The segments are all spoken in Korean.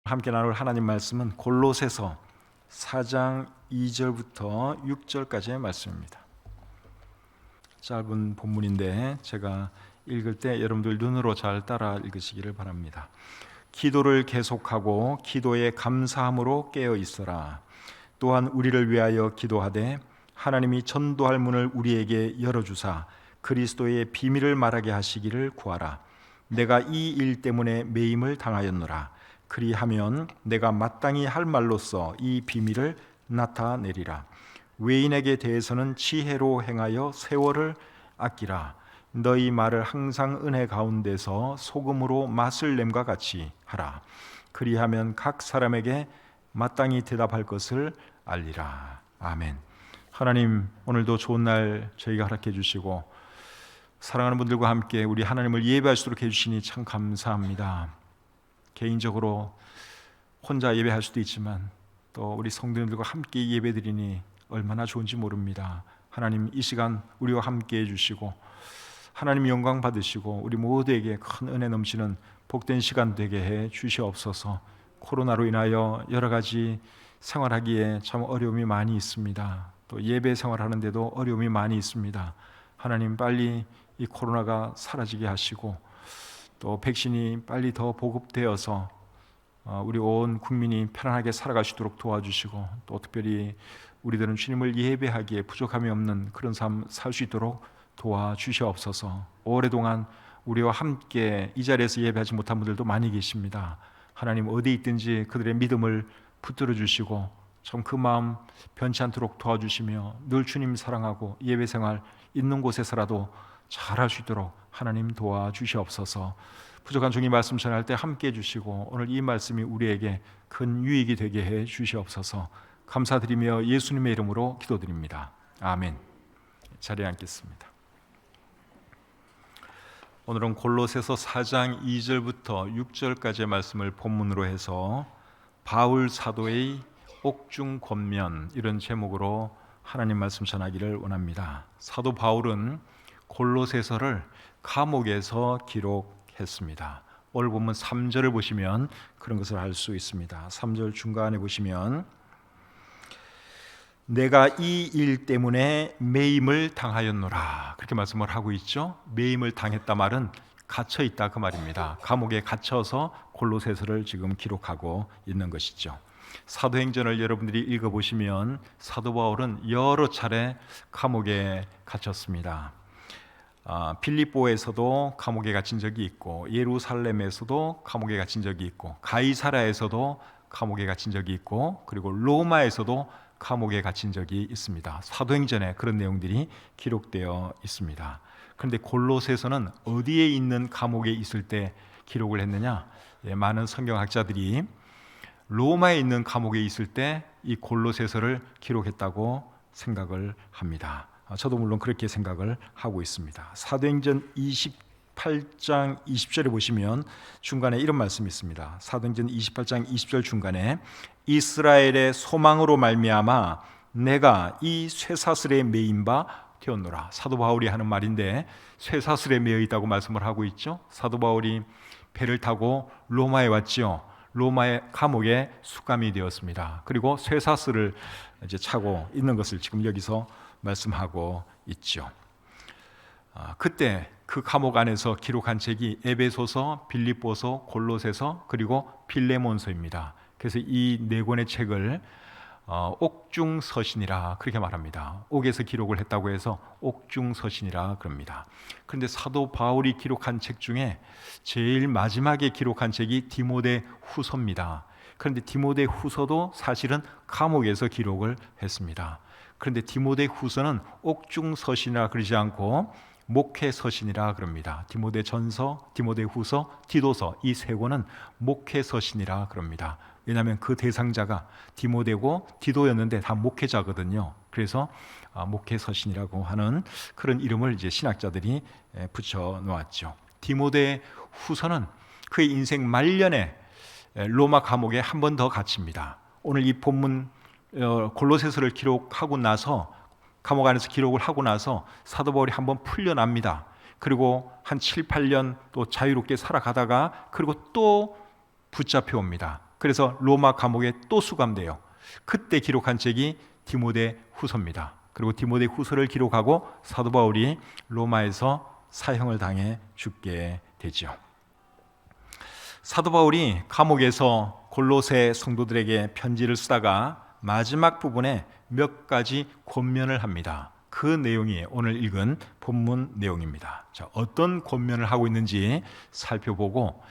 함께 나눌 하나님 말씀은 골로새서 4장 2절부터 6절까지의 말씀입니다. 짧은 본문인데 제가 읽을 때 여러분들 눈으로 잘 따라 읽으시기를 바랍니다. 기도를 계속하고 기도에 감사함으로 깨어 있어라. 또한 우리를 위하여 기도하되 하나님이 전도할 문을 우리에게 열어주사 그리스도의 비밀을 말하게 하시기를 구하라. 내가 이 일 때문에 매임을 당하였노라. 그리하면 내가 마땅히 할 말로써 이 비밀을 나타내리라. 외인에게 대해서는 지혜로 행하여 세월을 아끼라. 너희 말을 항상 은혜 가운데서 소금으로 맛을 냄과 같이 하라. 그리하면 각 사람에게 마땅히 대답할 것을 알리라. 아멘. 하나님, 오늘도 좋은 날 저희가 허락해 주시고 사랑하는 분들과 함께 우리 하나님을 예배할 수 있도록 해주시니 참 감사합니다. 개인적으로 혼자 예배할 수도 있지만 또 우리 성도님들과 함께 예배드리니 얼마나 좋은지 모릅니다. 하나님, 이 시간 우리와 함께 해주시고 하나님 영광 받으시고 우리 모두에게 큰 은혜 넘치는 복된 시간 되게 해 주시옵소서. 코로나로 인하여 여러 가지 생활하기에 참 어려움이 많이 있습니다. 또 예배 생활하는데도 어려움이 많이 있습니다. 하나님, 빨리 이 코로나가 사라지게 하시고 또 백신이 빨리 더 보급되어서 우리 온 국민이 편안하게 살아갈 수 있도록 도와주시고 또 특별히 우리들은 주님을 예배하기에 부족함이 없는 그런 삶 살 수 있도록 도와주시옵소서. 오랫동안 우리와 함께 이 자리에서 예배하지 못한 분들도 많이 계십니다. 하나님, 어디 있든지 그들의 믿음을 붙들어 주시고 참 그 마음 변치 않도록 도와주시며 늘 주님 사랑하고 예배 생활 있는 곳에서라도 잘할 수 있도록 하나님 도와주시옵소서. 부족한 종이 말씀 전할 때 함께 해주시고 오늘 이 말씀이 우리에게 큰 유익이 되게 해 주시옵소서. 감사드리며 예수님의 이름으로 기도드립니다. 아멘. 자리에 앉겠습니다. 오늘은 골로새서 4장 2절부터 6절까지의 말씀을 본문으로 해서 바울 사도의 옥중 권면, 이런 제목으로 하나님 말씀 전하기를 원합니다. 사도 바울은 골로새서를 감옥에서 기록했습니다. 오늘 본문 3절을 보시면 그런 것을 알 수 있습니다. 3절 중간에 보시면 내가 이 일 때문에 매임을 당하였노라, 그렇게 말씀을 하고 있죠. 매임을 당했다 말은 갇혀 있다 그 말입니다. 감옥에 갇혀서 골로새서를 지금 기록하고 있는 것이죠. 사도행전을 여러분들이 읽어보시면 사도 바울은 여러 차례 감옥에 갇혔습니다. 빌립보에서도 감옥에 갇힌 적이 있고 예루살렘에서도 감옥에 갇힌 적이 있고 가이사라에서도 감옥에 갇힌 적이 있고 그리고 로마에서도 감옥에 갇힌 적이 있습니다. 사도행전에 그런 내용들이 기록되어 있습니다. 그런데 골로새서는 어디에 있는 감옥에 있을 때 기록을 했느냐? 많은 성경학자들이 로마에 있는 감옥에 있을 때 이 골로새서를 기록했다고 생각을 합니다. 저도 물론 그렇게 생각을 하고 있습니다. 사도행전 28장 20절에 보시면 중간에 이런 말씀이 있습니다. 사도행전 28장 20절 중간에 이스라엘의 소망으로 말미암아 내가 이 쇠사슬에 매인 바 되었노라. 사도 바울이 하는 말인데 쇠사슬에 매여 있다고 말씀을 하고 있죠. 사도 바울이 배를 타고 로마에 왔지요. 로마의 감옥에 수감이 되었습니다. 그리고 쇠사슬을 이제 차고 있는 것을 지금 여기서 말씀하고 있죠. 그때 그 감옥 안에서 기록한 책이 에베소서, 빌립보서, 골로새서 그리고 빌레몬서입니다. 그래서 이 네 권의 책을 옥중서신이라 그렇게 말합니다. 옥에서 기록을 했다고 해서 옥중서신이라 그럽니다. 그런데 사도 바울이 기록한 책 중에 제일 마지막에 기록한 책이 디모데후서입니다. 그런데 디모데후서도 사실은 감옥에서 기록을 했습니다. 그런데 디모데후서는 옥중서신이라 그러지 않고 목회서신이라 그럽니다. 디모데전서, 디모데후서, 디도서 이 세 권은 목회서신이라 그럽니다. 왜냐하면 그 대상자가 디모데고 디도였는데 다 목회자거든요. 그래서 목회서신이라고 하는 그런 이름을 이제 신학자들이 붙여 놓았죠. 디모데후서는 그의 인생 말년에 로마 감옥에 한 번 더 갇힙니다. 오늘 이 본문 골로새서를 기록하고 나서 감옥 안에서 기록을 하고 나서 사도 바울이 한번 풀려납니다. 그리고 한 7, 8년 또 자유롭게 살아가다가 그리고 또 붙잡혀 옵니다. 그래서 로마 감옥에 또 수감돼요. 그때 기록한 책이 디모데 후서입니다. 그리고 디모데 후서를 기록하고 사도 바울이 로마에서 사형을 당해 죽게 되죠. 사도 바울이 감옥에서 골로새 성도들에게 편지를 쓰다가 마지막 부분에 몇 가지 권면을 합니다. 그 내용이 오늘 읽은 본문 내용입니다. 자, 어떤 권면을 하고 있는지 살펴보고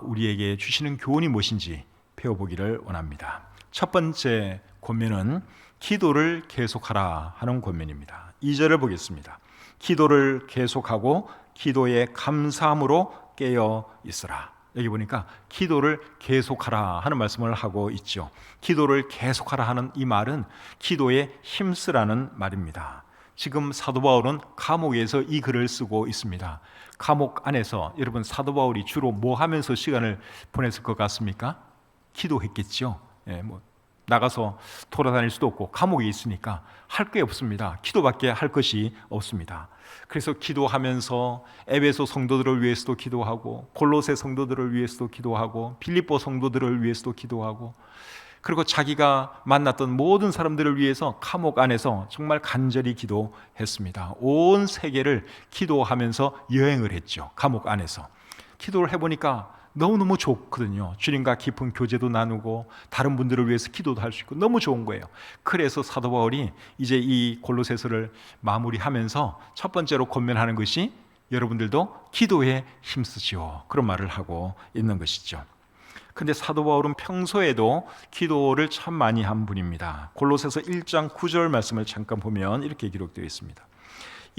우리에게 주시는 교훈이 무엇인지 배워보기를 원합니다. 첫 번째 권면은 기도를 계속하라 하는 권면입니다. 2절을 보겠습니다. 기도를 계속하고 기도에 감사함으로 깨어 있으라. 여기 보니까 기도를 계속하라 하는 말씀을 하고 있죠. 기도를 계속하라 하는 이 말은 기도에 힘쓰라는 말입니다. 지금 사도 바울은 감옥에서 이 글을 쓰고 있습니다. 감옥 안에서 여러분 사도 바울이 주로 뭐 하면서 시간을 보냈을 것 같습니까? 기도했겠죠. 나가서 돌아다닐 수도 없고 감옥에 있으니까 할 게 없습니다. 기도밖에 할 것이 없습니다. 그래서 기도하면서 에베소 성도들을 위해서도 기도하고 골로새 성도들을 위해서도 기도하고 빌립보 성도들을 위해서도 기도하고 그리고 자기가 만났던 모든 사람들을 위해서 감옥 안에서 정말 간절히 기도했습니다. 온 세계를 기도하면서 여행을 했죠. 감옥 안에서 기도를 해보니까 너무너무 좋거든요. 주님과 깊은 교제도 나누고 다른 분들을 위해서 기도도 할 수 있고 너무 좋은 거예요. 그래서 사도 바울이 이제 이 골로새서를 마무리하면서 첫 번째로 권면하는 것이 여러분들도 기도에 힘쓰시오, 그런 말을 하고 있는 것이죠. 근데 사도 바울은 평소에도 기도를 참 많이 한 분입니다. 골로새서 1장 9절 말씀을 잠깐 보면 이렇게 기록되어 있습니다.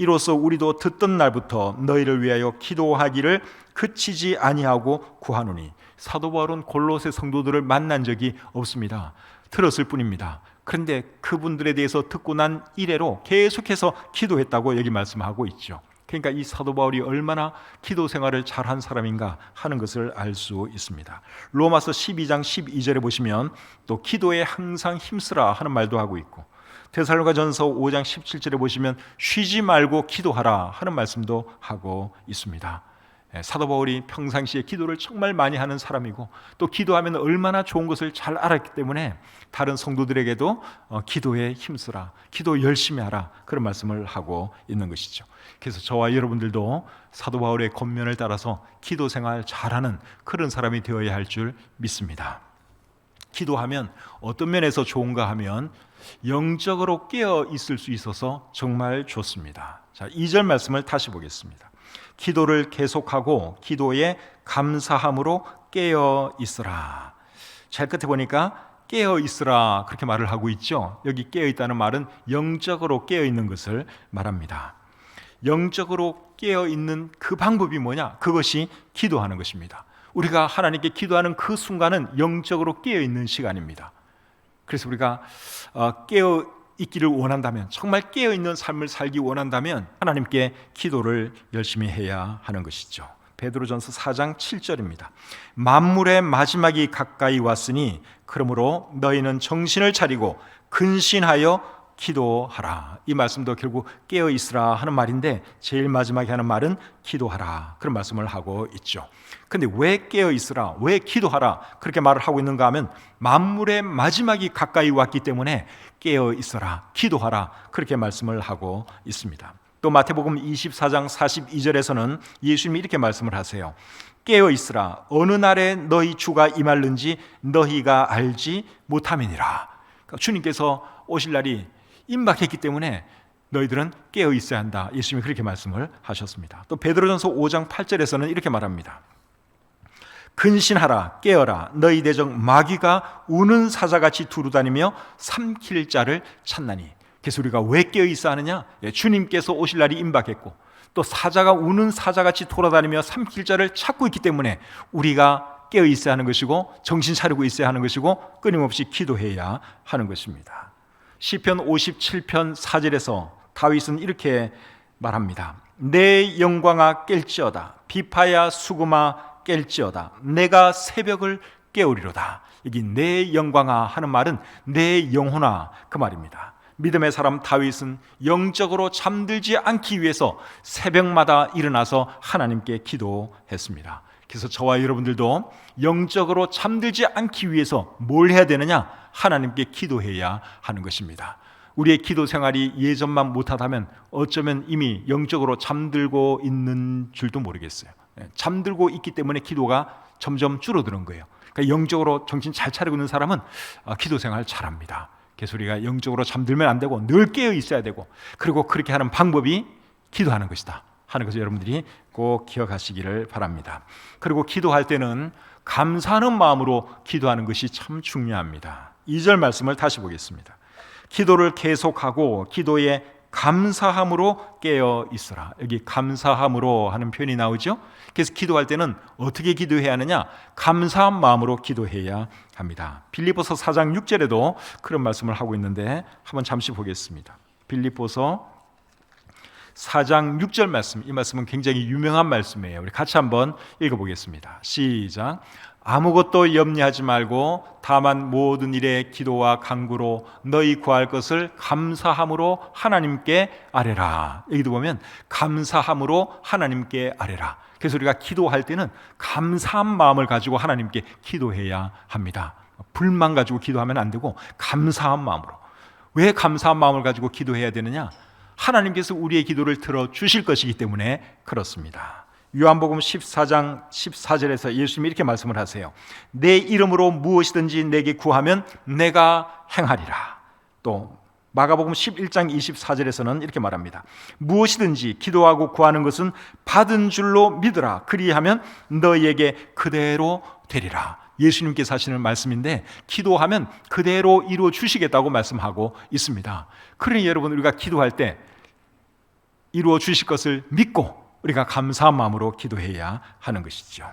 이로써 우리도 듣던 날부터 너희를 위하여 기도하기를 그치지 아니하고 구하노니. 사도 바울은 골로새 성도들을 만난 적이 없습니다. 들었을 뿐입니다. 그런데 그분들에 대해서 듣고 난 이래로 계속해서 기도했다고 여기 말씀하고 있죠. 그러니까 이 사도 바울이 얼마나 기도 생활을 잘한 사람인가 하는 것을 알 수 있습니다. 로마서 12장 12절에 보시면 또 기도에 항상 힘쓰라 하는 말도 하고 있고, 데살로니가전서 5장 17절에 보시면 쉬지 말고 기도하라 하는 말씀도 하고 있습니다. 사도 바울이 평상시에 기도를 정말 많이 하는 사람이고 또 기도하면 얼마나 좋은 것을 잘 알았기 때문에 다른 성도들에게도 기도에 힘쓰라, 기도 열심히 하라, 그런 말씀을 하고 있는 것이죠. 그래서 저와 여러분들도 사도 바울의 권면을 따라서 기도 생활 잘하는 그런 사람이 되어야 할 줄 믿습니다. 기도하면 어떤 면에서 좋은가 하면 영적으로 깨어 있을 수 있어서 정말 좋습니다. 자, 2절 말씀을 다시 보겠습니다. 기도를 계속하고 기도에 감사함으로 깨어 있으라. 잘 끝에 보니까 깨어 있으라 그렇게 말을 하고 있죠. 여기 깨어 있다는 말은 영적으로 깨어 있는 것을 말합니다. 영적으로 깨어 있는 그 방법이 뭐냐? 그것이 기도하는 것입니다. 우리가 하나님께 기도하는 그 순간은 영적으로 깨어 있는 시간입니다. 그래서 우리가 깨어 있기를 원한다면, 정말 깨어 있는 삶을 살기 원한다면 하나님께 기도를 열심히 해야 하는 것이죠. 베드로전서 4장 7절입니다. 만물의 마지막이 가까이 왔으니 그러므로 너희는 정신을 차리고 근신하여 기도하라. 이 말씀도 결국 깨어 있으라 하는 말인데 제일 마지막에 하는 말은 기도하라, 그런 말씀을 하고 있죠. 근데 왜 깨어 있으라, 왜 기도하라 그렇게 말을 하고 있는가 하면 만물의 마지막이 가까이 왔기 때문에 깨어 있어라, 기도하라 그렇게 말씀을 하고 있습니다. 또 마태복음 24장 42절에서는 예수님이 이렇게 말씀을 하세요. 깨어 있으라, 어느 날에 너희 주가 임할는지 너희가 알지 못함이니라. 그러니까 주님께서 오실 날이 임박했기 때문에 너희들은 깨어 있어야 한다. 예수님이 그렇게 말씀을 하셨습니다. 또 베드로전서 5장 8절에서는 이렇게 말합니다. 근신하라, 깨어라, 너희 대적 마귀가 우는 사자같이 두루다니며 삼킬 자를 찾나니. 그래서 우리가 왜 깨어 있어야 하느냐? 주님께서 오실 날이 임박했고 또 사자가 우는 사자같이 돌아다니며 삼킬 자를 찾고 있기 때문에 우리가 깨어 있어야 하는 것이고 정신 차리고 있어야 하는 것이고 끊임없이 기도해야 하는 것입니다. 시편 57편 4절에서 다윗은 이렇게 말합니다. 내 영광아 깰지어다, 비파야 수금아 깰지어다, 내가 새벽을 깨우리로다. 여기 내 영광아 하는 말은 내 영혼아 그 말입니다. 믿음의 사람 다윗은 영적으로 잠들지 않기 위해서 새벽마다 일어나서 하나님께 기도했습니다. 그래서 저와 여러분들도 영적으로 잠들지 않기 위해서 뭘 해야 되느냐? 하나님께 기도해야 하는 것입니다. 우리의 기도 생활이 예전만 못하다면 어쩌면 이미 영적으로 잠들고 있는 줄도 모르겠어요. 잠들고 있기 때문에 기도가 점점 줄어드는 거예요. 그러니까 영적으로 정신 잘 차리고 있는 사람은 기도 생활 잘합니다. 그래서 우리가 영적으로 잠들면 안 되고 늘 깨어 있어야 되고, 그리고 그렇게 하는 방법이 기도하는 것이다 하는 것을 여러분들이 꼭 기억하시기를 바랍니다. 그리고 기도할 때는 감사하는 마음으로 기도하는 것이 참 중요합니다. 2절 말씀을 다시 보겠습니다. 기도를 계속하고 기도에 감사함으로 깨어 있어라. 여기 감사함으로 하는 표현이 나오죠. 그래서 기도할 때는 어떻게 기도해야 하느냐? 감사한 마음으로 기도해야 합니다. 빌립보서 4장 6절에도 그런 말씀을 하고 있는데 한번 잠시 보겠습니다. 빌립보서 4장 6절 말씀, 이 말씀은 굉장히 유명한 말씀이에요. 우리 같이 한번 읽어보겠습니다. 시작. 아무것도 염려하지 말고 다만 모든 일에 기도와 간구로 너희 구할 것을 감사함으로 하나님께 아뢰라. 여기도 보면 감사함으로 하나님께 아뢰라. 그래서 우리가 기도할 때는 감사한 마음을 가지고 하나님께 기도해야 합니다. 불만 가지고 기도하면 안 되고 감사한 마음으로. 왜 감사한 마음을 가지고 기도해야 되느냐? 하나님께서 우리의 기도를 들어주실 것이기 때문에 그렇습니다. 요한복음 14장 14절에서 예수님이 이렇게 말씀을 하세요. 내 이름으로 무엇이든지 내게 구하면 내가 행하리라. 또 마가복음 11장 24절에서는 이렇게 말합니다. 무엇이든지 기도하고 구하는 것은 받은 줄로 믿으라. 그리하면 너희에게 그대로 되리라. 예수님께서 하시는 말씀인데 기도하면 그대로 이루어 주시겠다고 말씀하고 있습니다. 그러니 여러분, 우리가 기도할 때 이루어 주실 것을 믿고 우리가 감사한 마음으로 기도해야 하는 것이죠.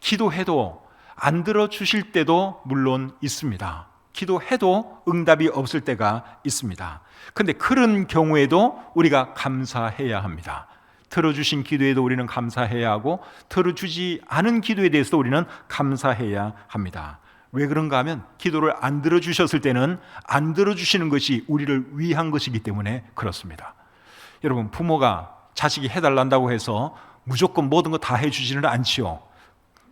기도해도 안 들어주실 때도 물론 있습니다. 기도해도 응답이 없을 때가 있습니다. 그런데 그런 경우에도 우리가 감사해야 합니다. 들어주신 기도에도 우리는 감사해야 하고 들어주지 않은 기도에 대해서도 우리는 감사해야 합니다. 왜 그런가 하면 기도를 안 들어주셨을 때는 안 들어주시는 것이 우리를 위한 것이기 때문에 그렇습니다. 여러분, 부모가 자식이 해달란다고 해서 무조건 모든 거 다 해주지는 않지요.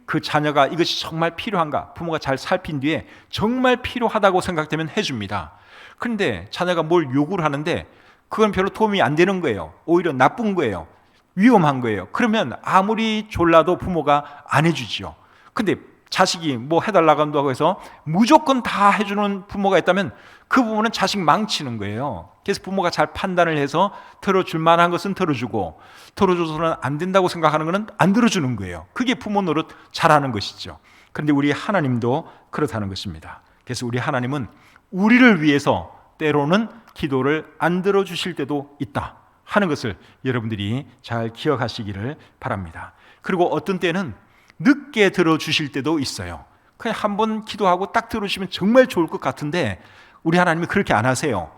그 자녀가 이것이 정말 필요한가, 부모가 잘 살핀 뒤에 정말 필요하다고 생각되면 해줍니다. 그런데 자녀가 뭘 요구를 하는데 그건 별로 도움이 안 되는 거예요. 오히려 나쁜 거예요. 위험한 거예요. 그러면 아무리 졸라도 부모가 안 해주지요. 근데 자식이 뭐 해달라고 한다고 해서 무조건 다 해주는 부모가 있다면 그 부모는 자식 망치는 거예요. 그래서 부모가 잘 판단을 해서 들어줄 만한 것은 들어주고 들어줘서는 안 된다고 생각하는 것은 안 들어주는 거예요. 그게 부모 노릇 잘하는 것이죠. 그런데 우리 하나님도 그렇다는 것입니다. 그래서 우리 하나님은 우리를 위해서 때로는 기도를 안 들어주실 때도 있다 하는 것을 여러분들이 잘 기억하시기를 바랍니다. 그리고 어떤 때는 늦게 들어주실 때도 있어요. 그냥 한번 기도하고 딱 들어주시면 정말 좋을 것 같은데 우리 하나님이 그렇게 안 하세요.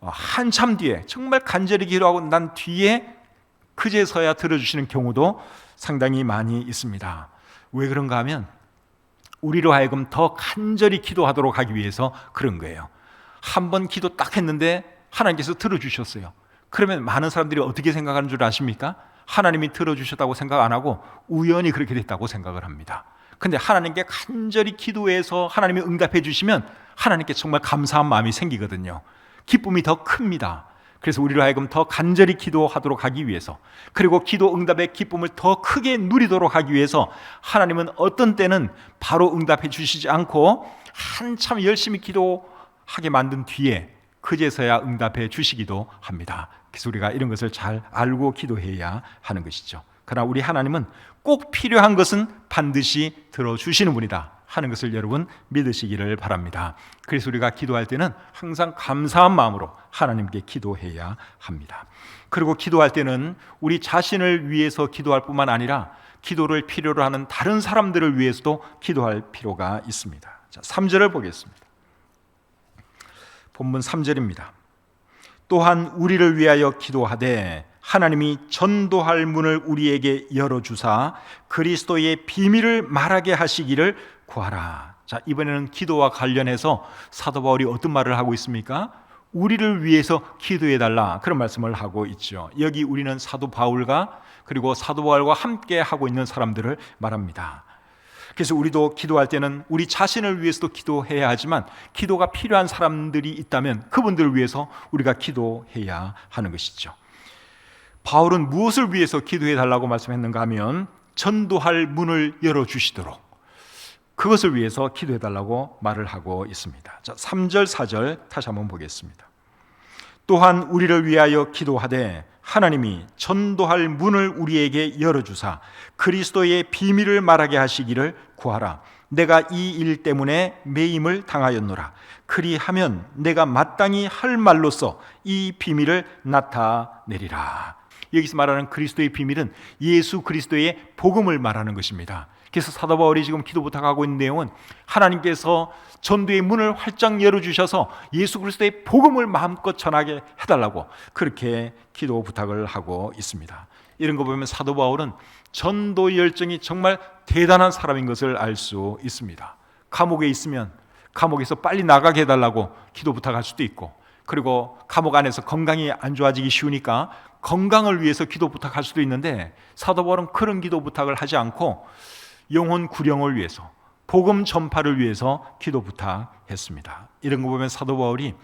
한참 뒤에 정말 간절히 기도하고 난 뒤에 그제서야 들어주시는 경우도 상당히 많이 있습니다. 왜 그런가 하면 우리로 하여금 더 간절히 기도하도록 하기 위해서 그런 거예요. 한번 기도 딱 했는데 하나님께서 들어주셨어요. 그러면 많은 사람들이 어떻게 생각하는 줄 아십니까? 하나님이 들어주셨다고 생각 안 하고 우연히 그렇게 됐다고 생각을 합니다. 그런데 하나님께 간절히 기도해서 하나님이 응답해 주시면 하나님께 정말 감사한 마음이 생기거든요. 기쁨이 더 큽니다. 그래서 우리로 하여금 더 간절히 기도하도록 하기 위해서, 그리고 기도 응답의 기쁨을 더 크게 누리도록 하기 위해서 하나님은 어떤 때는 바로 응답해 주시지 않고 한참 열심히 기도하게 만든 뒤에 그제서야 응답해 주시기도 합니다. 그래서 우리가 이런 것을 잘 알고 기도해야 하는 것이죠. 그러나 우리 하나님은 꼭 필요한 것은 반드시 들어주시는 분이다 하는 것을 여러분 믿으시기를 바랍니다. 그래서 우리가 기도할 때는 항상 감사한 마음으로 하나님께 기도해야 합니다. 그리고 기도할 때는 우리 자신을 위해서 기도할 뿐만 아니라 기도를 필요로 하는 다른 사람들을 위해서도 기도할 필요가 있습니다. 자, 3절을 보겠습니다. 본문 3절입니다. 또한 우리를 위하여 기도하되 하나님이 전도할 문을 우리에게 열어주사 그리스도의 비밀을 말하게 하시기를 구하라. 자, 이번에는 기도와 관련해서 사도 바울이 어떤 말을 하고 있습니까? 우리를 위해서 기도해 달라, 그런 말씀을 하고 있죠. 여기 우리는 사도 바울과 그리고 사도 바울과 함께 하고 있는 사람들을 말합니다. 그래서 우리도 기도할 때는 우리 자신을 위해서도 기도해야 하지만 기도가 필요한 사람들이 있다면 그분들을 위해서 우리가 기도해야 하는 것이죠. 바울은 무엇을 위해서 기도해 달라고 말씀했는가 하면 전도할 문을 열어주시도록, 그것을 위해서 기도해 달라고 말을 하고 있습니다. 자, 3절 4절 다시 한번 보겠습니다. 또한 우리를 위하여 기도하되 하나님이 전도할 문을 우리에게 열어주사 그리스도의 비밀을 말하게 하시기를 구하라. 내가 이 일 때문에 매임을 당하였노라. 그리하면 내가 마땅히 할 말로써 이 비밀을 나타내리라. 여기서 말하는 그리스도의 비밀은 예수 그리스도의 복음을 말하는 것입니다. 그래서 사도 바울이 지금 기도 부탁하고 있는 내용은 하나님께서 전도의 문을 활짝 열어주셔서 예수 그리스도의 복음을 마음껏 전하게 해달라고 그렇게 기도 부탁을 하고 있습니다. 이런 거 보면 사도 바울은 전도 열정이 정말 대단한 사람인 것을 알 수 있습니다. 감옥에 있으면 감옥에서 빨리 나가게 해달라고 기도 부탁할 수도 있고, 그리고 감옥 안에서 건강이 안 좋아지기 쉬우니까 건강을 위해서 기도 부탁할 수도 있는데, 사도 바울은 그런 기도 부탁을 하지 않고 영혼 구령을 위해서, 복음 전파를 위해서 기도 부탁했습니다. 이런 거 보면 사도 바울이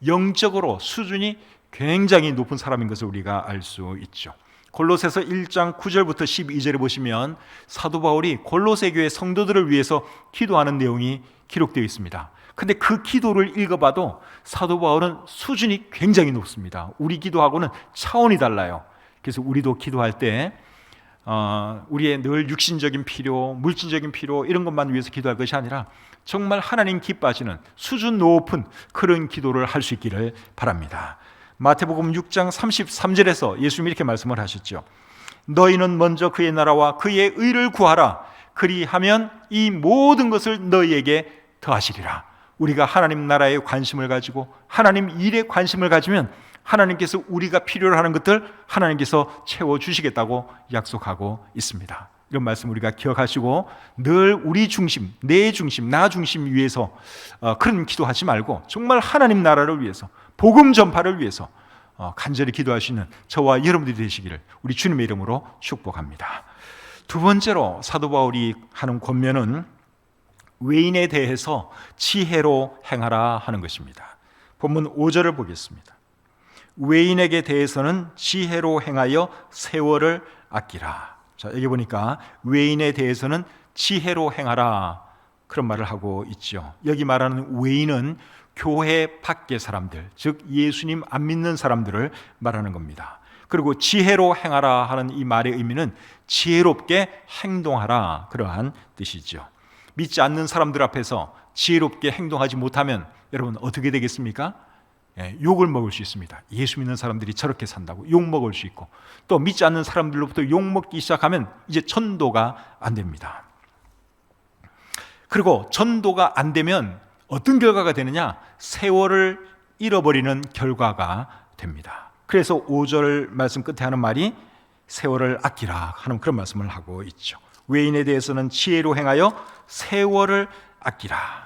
영적으로 수준이 굉장히 높은 사람인 것을 우리가 알 수 있죠. 골로새서 1장 9절부터 12절에 보시면 사도 바울이 골로새 교회 성도들을 위해서 기도하는 내용이 기록되어 있습니다. 근데 그 기도를 읽어봐도 사도 바울은 수준이 굉장히 높습니다. 우리 기도하고는 차원이 달라요. 그래서 우리도 기도할 때 우리의 늘 육신적인 필요, 물질적인 필요, 이런 것만 위해서 기도할 것이 아니라 정말 하나님 기뻐하시는 수준 높은 그런 기도를 할 수 있기를 바랍니다. 마태복음 6장 33절에서 예수님이 이렇게 말씀을 하셨죠. 너희는 먼저 그의 나라와 그의 의를 구하라. 그리하면 이 모든 것을 너희에게 더하시리라. 우리가 하나님 나라에 관심을 가지고 하나님 일에 관심을 가지면 하나님께서 우리가 필요로 하는 것들 하나님께서 채워주시겠다고 약속하고 있습니다. 이런 말씀 우리가 기억하시고 늘 우리 중심, 내 중심, 나 중심 위해서 그런 기도하지 말고 정말 하나님 나라를 위해서, 복음 전파를 위해서 간절히 기도할 수 있는 저와 여러분들이 되시기를 우리 주님의 이름으로 축복합니다. 두 번째로 사도 바울이 하는 권면은 외인에 대해서 지혜로 행하라 하는 것입니다. 본문 5절을 보겠습니다. 외인에게 대해서는 지혜로 행하여 세월을 아끼라. 자, 여기 보니까 외인에 대해서는 지혜로 행하라, 그런 말을 하고 있죠. 여기 말하는 외인은 교회 밖의 사람들, 즉 예수님 안 믿는 사람들을 말하는 겁니다. 그리고 지혜로 행하라 하는 이 말의 의미는 지혜롭게 행동하라, 그러한 뜻이죠. 믿지 않는 사람들 앞에서 지혜롭게 행동하지 못하면 여러분 어떻게 되겠습니까? 욕을 먹을 수 있습니다. 예수 믿는 사람들이 저렇게 산다고 욕 먹을 수 있고, 또 믿지 않는 사람들로부터 욕 먹기 시작하면 이제 전도가 안 됩니다. 그리고 전도가 안 되면 어떤 결과가 되느냐? 세월을 잃어버리는 결과가 됩니다. 그래서 5절 말씀 끝에 하는 말이 세월을 아끼라 하는 그런 말씀을 하고 있죠. 외인에 대해서는 지혜로 행하여 세월을 아끼라.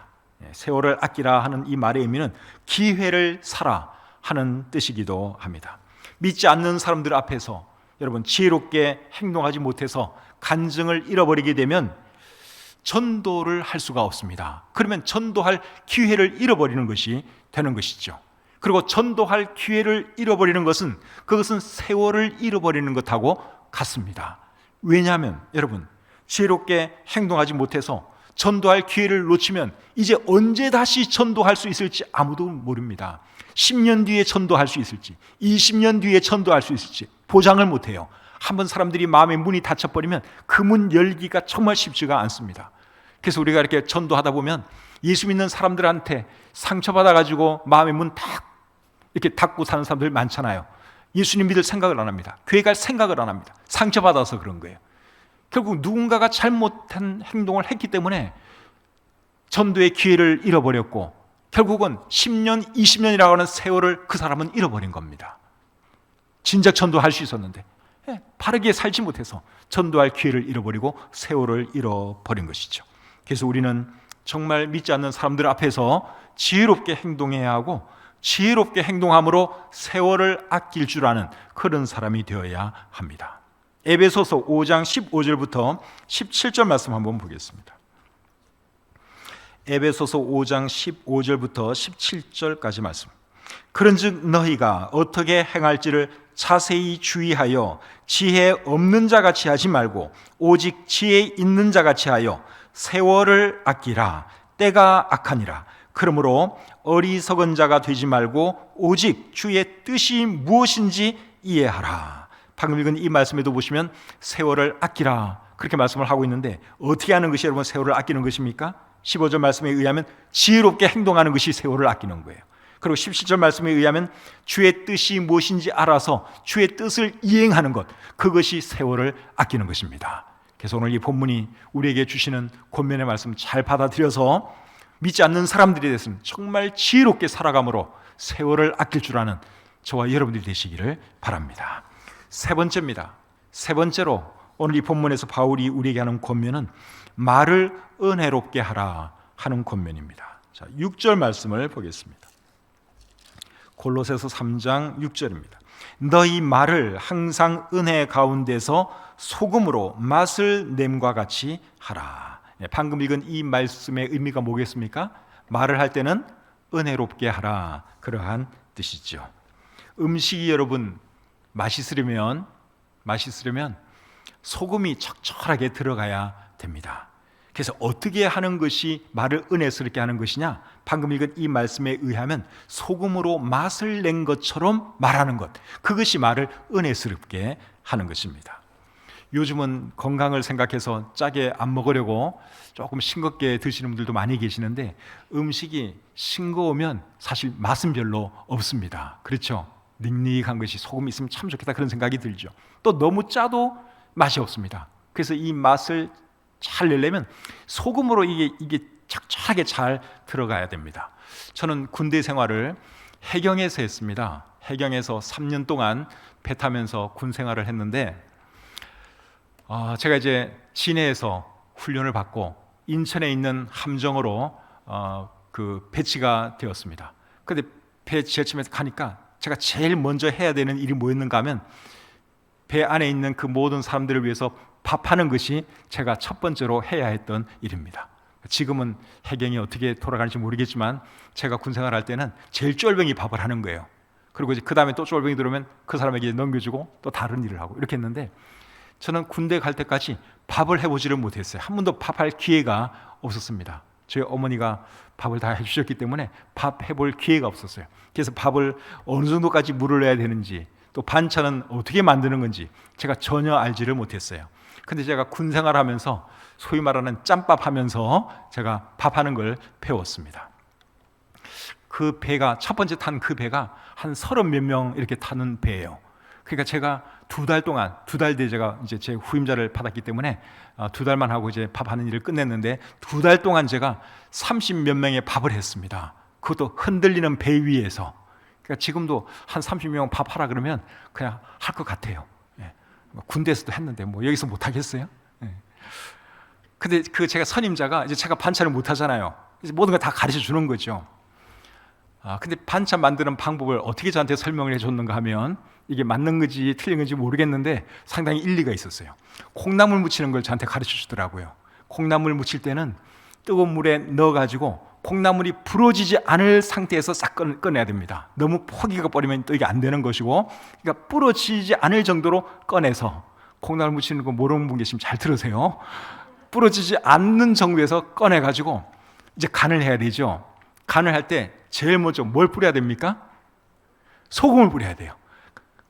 세월을 아끼라 하는 이 말의 의미는 기회를 사라 하는 뜻이기도 합니다. 믿지 않는 사람들 앞에서 여러분 지혜롭게 행동하지 못해서 간증을 잃어버리게 되면 전도를 할 수가 없습니다. 그러면 전도할 기회를 잃어버리는 것이 되는 것이죠. 그리고 전도할 기회를 잃어버리는 것은 그것은 세월을 잃어버리는 것하고 같습니다. 왜냐하면 여러분 지혜롭게 행동하지 못해서 전도할 기회를 놓치면 이제 언제 다시 전도할 수 있을지 아무도 모릅니다. 10년 뒤에 전도할 수 있을지, 20년 뒤에 전도할 수 있을지 보장을 못해요. 한번 사람들이 마음의 문이 닫혀버리면 그 문 열기가 정말 쉽지가 않습니다. 그래서 우리가 이렇게 전도하다 보면 예수 믿는 사람들한테 상처받아가지고 마음의 문 딱 이렇게 닫고 사는 사람들 많잖아요. 예수님 믿을 생각을 안 합니다. 교회 갈 생각을 안 합니다. 상처받아서 그런 거예요. 결국 누군가가 잘못한 행동을 했기 때문에 전도의 기회를 잃어버렸고 결국은 10년, 20년이라고 하는 세월을 그 사람은 잃어버린 겁니다. 진작 전도할 수 있었는데 바르게 살지 못해서 전도할 기회를 잃어버리고 세월을 잃어버린 것이죠. 그래서 우리는 정말 믿지 않는 사람들 앞에서 지혜롭게 행동해야 하고 지혜롭게 행동함으로 세월을 아낄 줄 아는 그런 사람이 되어야 합니다. 에베소서 5장 15절부터 17절 말씀 한번 보겠습니다. 에베소서 5장 15절부터 17절까지 말씀. 그런즉 너희가 어떻게 행할지를 자세히 주의하여 지혜 없는 자같이 하지 말고 오직 지혜 있는 자같이 하여 세월을 아끼라. 때가 악하니라. 그러므로 어리석은 자가 되지 말고 오직 주의 뜻이 무엇인지 이해하라. 방금 읽은 이 말씀에도 보시면 세월을 아끼라 그렇게 말씀을 하고 있는데, 어떻게 하는 것이 여러분 세월을 아끼는 것입니까? 15절 말씀에 의하면 지혜롭게 행동하는 것이 세월을 아끼는 거예요. 그리고 17절 말씀에 의하면 주의 뜻이 무엇인지 알아서 주의 뜻을 이행하는 것, 그것이 세월을 아끼는 것입니다. 그래서 오늘 이 본문이 우리에게 주시는 권면의 말씀 잘 받아들여서 믿지 않는 사람들이 됐으면 정말 지혜롭게 살아감으로 세월을 아낄 줄 아는 저와 여러분들이 되시기를 바랍니다. 세 번째입니다. 세 번째로 오늘 이 본문에서 바울이 우리에게 하는 권면은 말을 은혜롭게 하라 하는 권면입니다. 자, 6절 말씀을 보겠습니다. 골로새서 3장 6절입니다. 너희 말을 항상 은혜 가운데서 소금으로 맛을 냄과 같이 하라. 방금 읽은 이 말씀의 의미가 뭐겠습니까? 말을 할 때는 은혜롭게 하라, 그러한 뜻이죠. 음식이 여러분 맛있으려면 소금이 적절하게 들어가야 됩니다. 그래서 어떻게 하는 것이 말을 은혜스럽게 하는 것이냐? 방금 읽은 이 말씀에 의하면 소금으로 맛을 낸 것처럼 말하는 것, 그것이 말을 은혜스럽게 하는 것입니다. 요즘은 건강을 생각해서 짜게 안 먹으려고 조금 싱겁게 드시는 분들도 많이 계시는데, 음식이 싱거우면 사실 맛은 별로 없습니다. 그렇죠? 닝닝한 것이 소금이 있으면 참 좋겠다 그런 생각이 들죠. 또 너무 짜도 맛이 없습니다. 그래서 이 맛을 잘 내려면 소금으로 이게 적절하게 잘 들어가야 됩니다. 저는 군대 생활을 해경에서 했습니다. 해경에서 3년 동안 배 타면서 군 생활을 했는데, 제가 이제 진해에서 훈련을 받고 인천에 있는 함정으로 그 배치가 되었습니다. 그런데 배 지하철에서 가니까 제가 제일 먼저 해야 되는 일이 뭐였는가 하면 배 안에 있는 그 모든 사람들을 위해서 밥하는 것이 제가 첫 번째로 해야 했던 일입니다. 지금은 해경이 어떻게 돌아가는지 모르겠지만 제가 군생활 할 때는 제일 쫄병이 밥을 하는 거예요. 그리고 이제 그 다음에 또 쫄병이 들어오면 그 사람에게 넘겨주고 또 다른 일을 하고 이렇게 했는데, 저는 군대 갈 때까지 밥을 해보지를 못했어요. 한 번도 밥할 기회가 없었습니다. 저희 어머니가 밥을 다 해주셨기 때문에 밥 해볼 기회가 없었어요. 그래서 밥을 어느 정도까지 물을 넣어야 되는지, 또 반찬은 어떻게 만드는 건지 제가 전혀 알지를 못했어요. 근데 제가 군 생활하면서 소위 말하는 짬밥 하면서 제가 밥하는 걸 배웠습니다. 그 배가, 첫 번째 탄 그 배가 한 30몇 명 이렇게 타는 배예요. 그러니까 제가 두 달 뒤에 제가 이제 제 후임자를 받았기 때문에 2달만 하고 이제 밥하는 일을 끝냈는데, 2달 동안 제가 30몇 명의 밥을 했습니다. 그것도 흔들리는 배 위에서. 그러니까 지금도 한 30명 밥하라 그러면 그냥 할 것 같아요. 군대에서도 했는데 뭐 여기서 못 하겠어요? 근데 그 제가 선임자가 이제 제가 반찬을 못 하잖아요. 이제 모든 걸 다 가르쳐 주는 거죠. 근데 반찬 만드는 방법을 어떻게 저한테 설명을 해줬는가 하면, 이게 맞는 건지 틀린 건지 모르겠는데 상당히 일리가 있었어요. 콩나물 무치는 걸 저한테 가르쳐 주더라고요. 콩나물 무칠 때는 뜨거운 물에 넣어가지고 콩나물이 부러지지 않을 상태에서 싹 꺼내야 됩니다. 너무 포기가 버리면 또 이게 안 되는 것이고, 그러니까 부러지지 않을 정도로 꺼내서, 콩나물 무치는 거 모르는 분 계시면 잘 들으세요. 부러지지 않는 정도에서 꺼내가지고 이제 간을 해야 되죠. 간을 할 때 제일 먼저 뭘 뿌려야 됩니까? 소금을 뿌려야 돼요.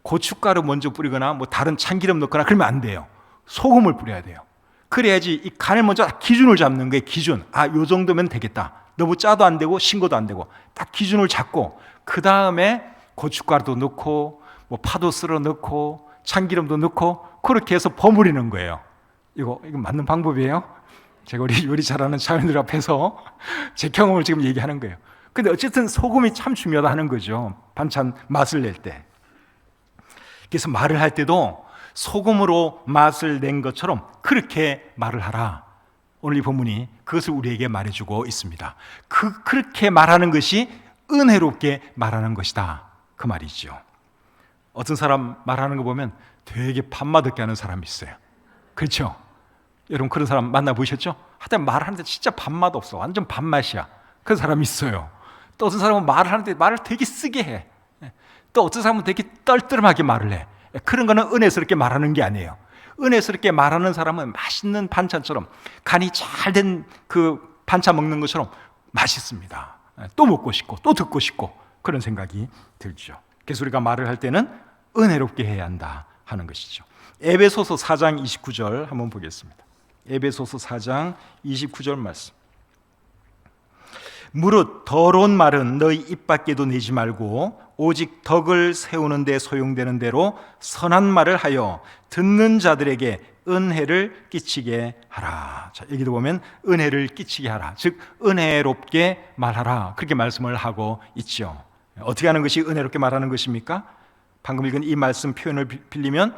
고춧가루 먼저 뿌리거나 뭐 다른 참기름 넣거나 그러면 안 돼요. 소금을 뿌려야 돼요. 그래야지 이 간을 먼저 기준을 잡는 거예요. 기준. 요 정도면 되겠다. 너무 짜도 안 되고 싱거도 안 되고 딱 기준을 잡고, 그 다음에 고춧가루도 넣고 뭐 파도 썰어 넣고 참기름도 넣고 그렇게 해서 버무리는 거예요. 이거 맞는 방법이에요? 제가 우리 요리 잘하는 자녀들 앞에서 제 경험을 지금 얘기하는 거예요. 근데 어쨌든 소금이 참 중요하다 하는 거죠. 반찬 맛을 낼 때. 그래서 말을 할 때도 소금으로 맛을 낸 것처럼 그렇게 말을 하라. 오늘 이 본문이 그것을 우리에게 말해주고 있습니다. 그렇게 말하는 것이 은혜롭게 말하는 것이다, 그 말이죠. 어떤 사람 말하는 거 보면 되게 밥맛없게 하는 사람이 있어요. 그렇죠? 여러분 그런 사람 만나보셨죠? 하여튼 말하는데 진짜 밥맛 없어, 완전 밥맛이야, 그런 사람이 있어요. 또 어떤 사람은 말을 하는데 말을 되게 쓰게 해. 또 어떤 사람은 되게 떨떠름하게 말을 해. 그런 거는 은혜스럽게 말하는 게 아니에요. 은혜스럽게 말하는 사람은 맛있는 반찬처럼, 간이 잘 된 그 반찬 먹는 것처럼 맛있습니다. 또 먹고 싶고 또 듣고 싶고 그런 생각이 들죠. 그래서 우리가 말을 할 때는 은혜롭게 해야 한다 하는 것이죠. 에베소서 4장 29절 한번 보겠습니다. 에베소서 4장 29절 말씀. 무릇 더러운 말은 너희 입 밖에도 내지 말고 오직 덕을 세우는 데 소용되는 대로 선한 말을 하여 듣는 자들에게 은혜를 끼치게 하라. 자, 여기도 보면 은혜를 끼치게 하라, 즉 은혜롭게 말하라, 그렇게 말씀을 하고 있죠. 어떻게 하는 것이 은혜롭게 말하는 것입니까? 방금 읽은 이 말씀 표현을 빌리면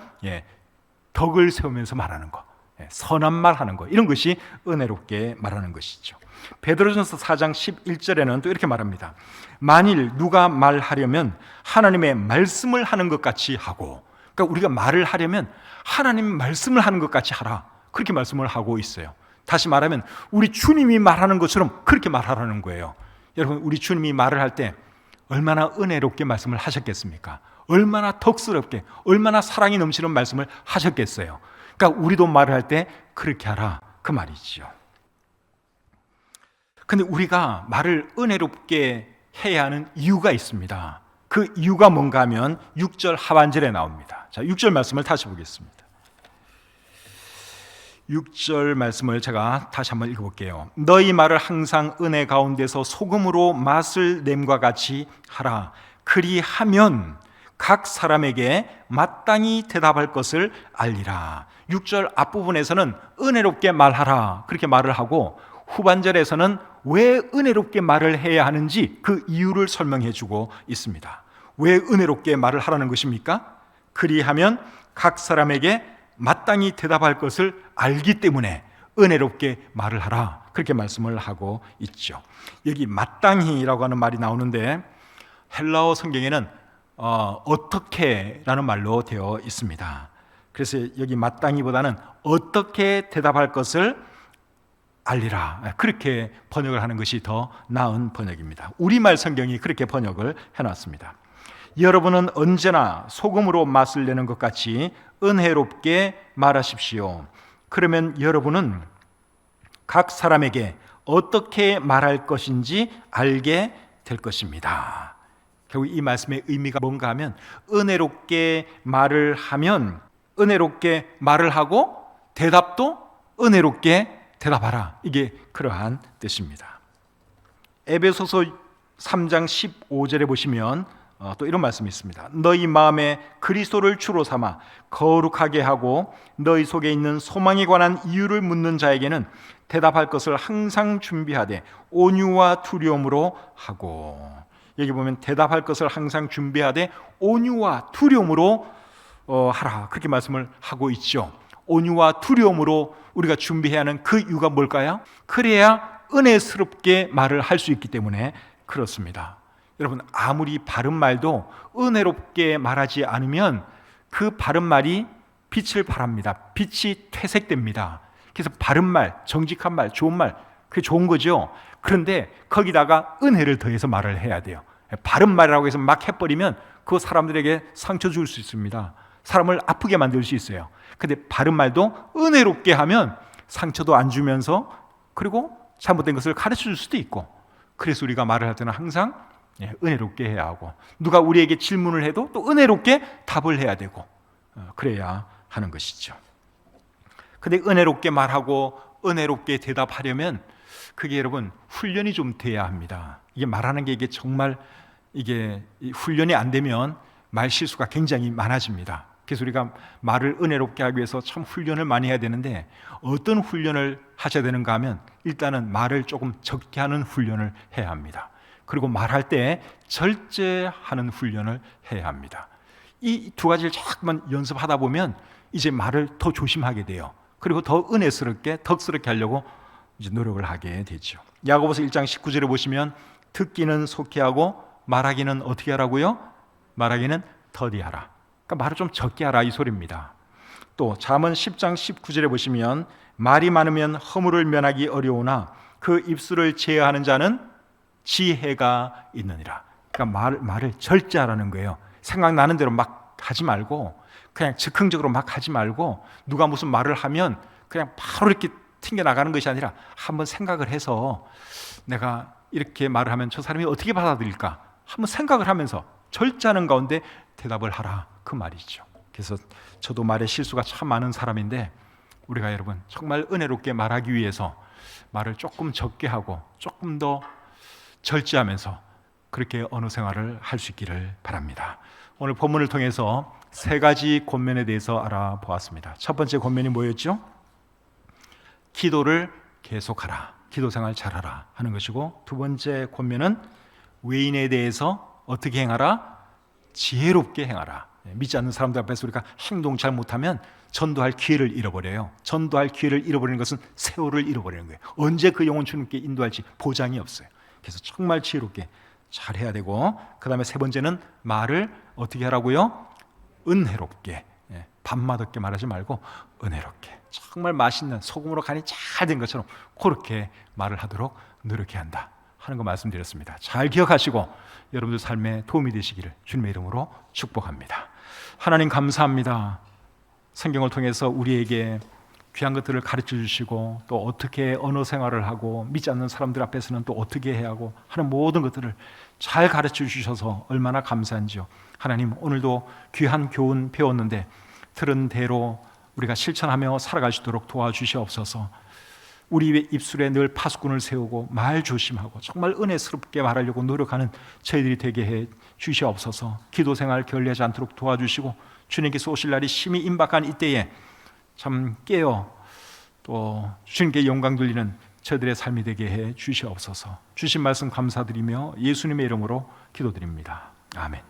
덕을 세우면서 말하는 거, 선한 말 하는 거, 이런 것이 은혜롭게 말하는 것이죠. 베드로전서 4장 11절에는 또 이렇게 말합니다. 만일 누가 말하려면 하나님의 말씀을 하는 것 같이 하고, 그러니까 우리가 말을 하려면 하나님 말씀을 하는 것 같이 하라, 그렇게 말씀을 하고 있어요. 다시 말하면 우리 주님이 말하는 것처럼 그렇게 말하라는 거예요. 여러분, 우리 주님이 말을 할 때 얼마나 은혜롭게 말씀을 하셨겠습니까? 얼마나 덕스럽게, 얼마나 사랑이 넘치는 말씀을 하셨겠어요. 그러니까 우리도 말을 할 때 그렇게 하라, 그 말이죠. 근데 우리가 말을 은혜롭게 해야 하는 이유가 있습니다. 그 이유가 뭔가 하면 6절 하반절에 나옵니다. 자, 6절 말씀을 다시 보겠습니다. 6절 말씀을 제가 다시 한번 읽어볼게요. 너희 말을 항상 은혜 가운데서 소금으로 맛을 냄과 같이 하라. 그리하면 각 사람에게 마땅히 대답할 것을 알리라. 6절 앞부분에서는 은혜롭게 말하라, 그렇게 말을 하고, 후반절에서는 왜 은혜롭게 말을 해야 하는지 그 이유를 설명해 주고 있습니다. 왜 은혜롭게 말을 하라는 것입니까? 그리하면 각 사람에게 마땅히 대답할 것을 알기 때문에 은혜롭게 말을 하라, 그렇게 말씀을 하고 있죠. 여기 마땅히라고 하는 말이 나오는데 헬라어 성경에는 어떻게라는 말로 되어 있습니다. 그래서 여기 마땅히보다는 어떻게 대답할 것을 알리라, 그렇게 번역을 하는 것이 더 나은 번역입니다. 우리말 성경이 그렇게 번역을 해놨습니다. 여러분은 언제나 소금으로 맛을 내는 것 같이 은혜롭게 말하십시오. 그러면 여러분은 각 사람에게 어떻게 말할 것인지 알게 될 것입니다. 결국 이 말씀의 의미가 뭔가 하면, 은혜롭게 말을 하면 은혜롭게 말을 하고 대답도 은혜롭게 대답하라, 이게 그러한 뜻입니다. 에베소서 3장 15절에 보시면 또 이런 말씀이 있습니다. 너희 마음에 그리스도를 주로 삼아 거룩하게 하고 너희 속에 있는 소망에 관한 이유를 묻는 자에게는 대답할 것을 항상 준비하되 온유와 두려움으로 하고, 여기 보면 대답할 것을 항상 준비하되 온유와 두려움으로 하라, 그렇게 말씀을 하고 있죠. 온유와 두려움으로 우리가 준비해야 하는 그 이유가 뭘까요? 그래야 은혜스럽게 말을 할 수 있기 때문에 그렇습니다. 여러분, 아무리 바른 말도 은혜롭게 말하지 않으면 그 바른 말이 빛을 발합니다. 빛이 퇴색됩니다. 그래서 바른 말, 정직한 말, 좋은 말, 그게 좋은 거죠. 그런데 거기다가 은혜를 더해서 말을 해야 돼요. 바른 말이라고 해서 막 해버리면 그 사람들에게 상처 줄 수 있습니다. 사람을 아프게 만들 수 있어요. 근데 바른 말도 은혜롭게 하면 상처도 안 주면서, 그리고 잘못된 것을 가르쳐 줄 수도 있고, 그래서 우리가 말을 할 때는 항상 은혜롭게 해야 하고, 누가 우리에게 질문을 해도 또 은혜롭게 답을 해야 되고, 그래야 하는 것이죠. 근데 은혜롭게 말하고 은혜롭게 대답하려면 그게 여러분 훈련이 좀 돼야 합니다. 이게 말하는 게 이게 정말 이게 훈련이 안 되면 말 실수가 굉장히 많아집니다. 그래서 우리가 말을 은혜롭게 하기 위해서 참 훈련을 많이 해야 되는데, 어떤 훈련을 하셔야 되는가 하면 일단은 말을 조금 적게 하는 훈련을 해야 합니다. 그리고 말할 때 절제하는 훈련을 해야 합니다. 이 두 가지를 자꾸만 연습하다 보면 이제 말을 더 조심하게 돼요. 그리고 더 은혜스럽게, 덕스럽게 하려고 이제 노력을 하게 되죠. 야고보서 1장 19절에 보시면 듣기는 속히 하고 말하기는 어떻게 하라고요? 말하기는 더디하라. 그러니까 말을 좀 적게 하라 이 소리입니다. 또 잠언 10장 19절에 보시면 말이 많으면 허물을 면하기 어려우나 그 입술을 제어하는 자는 지혜가 있느니라. 그러니까 말을 절제하라는 거예요. 생각나는 대로 막 하지 말고, 그냥 즉흥적으로 막 하지 말고, 누가 무슨 말을 하면 그냥 바로 이렇게 튕겨나가는 것이 아니라 한번 생각을 해서 내가 이렇게 말을 하면 저 사람이 어떻게 받아들일까 한번 생각을 하면서 절제하는 가운데 대답을 하라, 그 말이죠. 그래서 저도 말에 실수가 참 많은 사람인데, 우리가 여러분 정말 은혜롭게 말하기 위해서 말을 조금 적게 하고 조금 더 절제하면서 그렇게 언어 생활을 할 수 있기를 바랍니다. 오늘 본문을 통해서 세 가지 권면에 대해서 알아보았습니다. 첫 번째 권면이 뭐였죠? 기도를 계속하라, 기도 생활 잘하라 하는 것이고, 두 번째 권면은 외인에 대해서 어떻게 행하라? 지혜롭게 행하라. 믿지 않는 사람들 앞에서 우리가 행동 잘 못하면 전도할 기회를 잃어버려요. 전도할 기회를 잃어버리는 것은 세월을 잃어버리는 거예요. 언제 그 영혼 주님께 인도할지 보장이 없어요. 그래서 정말 지혜롭게 잘해야 되고, 그 다음에 세 번째는 말을 어떻게 하라고요? 은혜롭게, 밥맛없게 말하지 말고 은혜롭게, 정말 맛있는 소금으로 간이 잘 된 것처럼 그렇게 말을 하도록 노력해야 한다 하는 거 말씀드렸습니다. 잘 기억하시고 여러분들 삶에 도움이 되시기를 주님의 이름으로 축복합니다. 하나님 감사합니다. 성경을 통해서 우리에게 귀한 것들을 가르쳐 주시고, 또 어떻게 언어 생활을 하고 믿지 않는 사람들 앞에서는 또 어떻게 해야 하고 하는 모든 것들을 잘 가르쳐 주셔서 얼마나 감사한지요. 하나님, 오늘도 귀한 교훈 배웠는데 들은 대로 우리가 실천하며 살아갈 수 있도록 도와주시옵소서. 우리 입술에 늘 파수꾼을 세우고 말 조심하고 정말 은혜스럽게 말하려고 노력하는 저희들이 되게 해 주시옵소서. 기도 생활 게을리하지 않도록 도와주시고, 주님께서 오실 날이 심히 임박한 이때에 참 깨어 또 주님께 영광 돌리는 저들의 삶이 되게 해 주시옵소서. 주신 말씀 감사드리며 예수님의 이름으로 기도드립니다. 아멘.